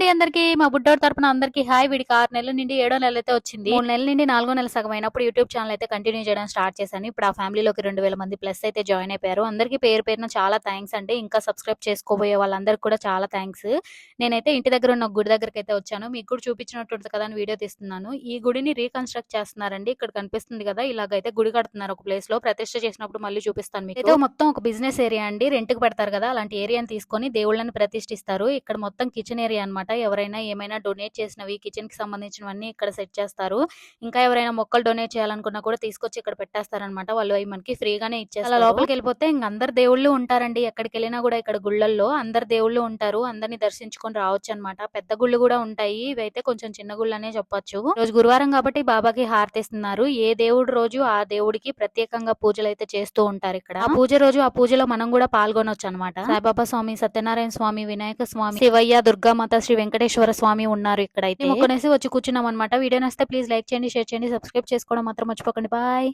అండి అందరికి మా బుడ్డోడి తరపున అందరికి హాయ్. వీడికి 6 నెలల నుండి 7వ నెల అయితే వచ్చింది. 3 నెలల నుండి 4వ నెల సగం అయినప్పుడు యూట్యూబ్ ఛానల్ అయితే కంటిన్యూ చేయడం స్టార్ట్ చేశాను. ఇప్పుడు ఆ ఫ్యామిలీలోకి 2000 మంది ప్లస్ అయితే జాయిన్ అయిపోయారు. అందరికీ పేరు పేరున చాలా థ్యాంక్స్ అండి. ఇంకా సబ్స్క్రైబ్ చేసుకోబోయే వాళ్ళందరికీ కూడా చాలా థ్యాంక్స్. నేనైతే ఇంటి దగ్గర ఉన్న ఒక గుడి దగ్గరికి అయితే వచ్చాను. మీకు కూడా చూపించినట్టుంది కదా అని వీడియో తీస్తున్నాను. ఈ గుడిని రీకన్స్ట్రక్ట్ చేస్తున్నారండి. ఇక్కడ కనిపిస్తుంది కదా, ఇలాగైతే గుడి కడుతున్నారు ఒక ప్లేస్ లో. ప్రతిష్ఠ చేసినప్పుడు మళ్ళీ చూపిస్తాను మీకు. అయితే మొత్తం ఒక బిజినెస్ ఏరియా అండి, రెంట్ కి పెడతారు కదా, అలాంటి ఏరియాని తీసుకొని దేవుళ్ళని ప్రతిష్ఠిస్తారు. ఇక్కడ మొత్తం కిచెన్ ఏరియా అన్నమాట. ఎవరైనా ఏమైనా డొనేట్ చేసినవి కిచెన్ కి సంబంధించినవన్నీ ఇక్కడ సెట్ చేస్తారు. ఇంకా ఎవరైనా మొక్కలు డొనేట్ చేయాలనుకున్నా కూడా తీసుకొచ్చి ఇక్కడ పెట్టేస్తారనమాట. వాళ్ళు అవి మనకి ఫ్రీగానే ఇచ్చేస్తారు. అలా లోపలికి వెళ్ళిపోతే ఇంక అందరు దేవుళ్ళు ఉంటారండి. ఎక్కడికి వెళ్ళినా కూడా ఇక్కడ గుళ్ళల్లో అందరు దేవుళ్ళు ఉంటారు. అందరిని దర్శించుకొని రావచ్చు అనమాట. పెద్ద గుళ్ళు కూడా ఉంటాయి. ఇవైతే కొంచెం చిన్న గుళ్ళు అనే చెప్పొచ్చు. రోజు గురువారం కాబట్టి బాబాకి హారతిస్తున్నారు. ఏ దేవుడు రోజు ఆ దేవుడికి ప్రత్యేకంగా పూజలు అయితే చేస్తూ ఉంటారు ఇక్కడ. ఆ పూజ రోజు ఆ పూజలో మనం కూడా పాల్గొనొచ్చు అనమాట. సాయిబాబా స్వామి, సత్యనారాయణ స్వామి, వినాయక స్వామి, శివయ్య, దుర్గామాత, శ్రీ వెంకటేశ్వర స్వామి ఉన్నారు ఇక్కడైతే. మొక్కనేసి వచ్చి కూర్చున్నాం అనమాట. వీడియో నచ్చితే ప్లీజ్ లైక్ చేయండి, షేర్ చేయండి, సబ్స్క్రైబ్ చేసుకోవడం మాత్రం మర్చిపోకండి. బాయ్.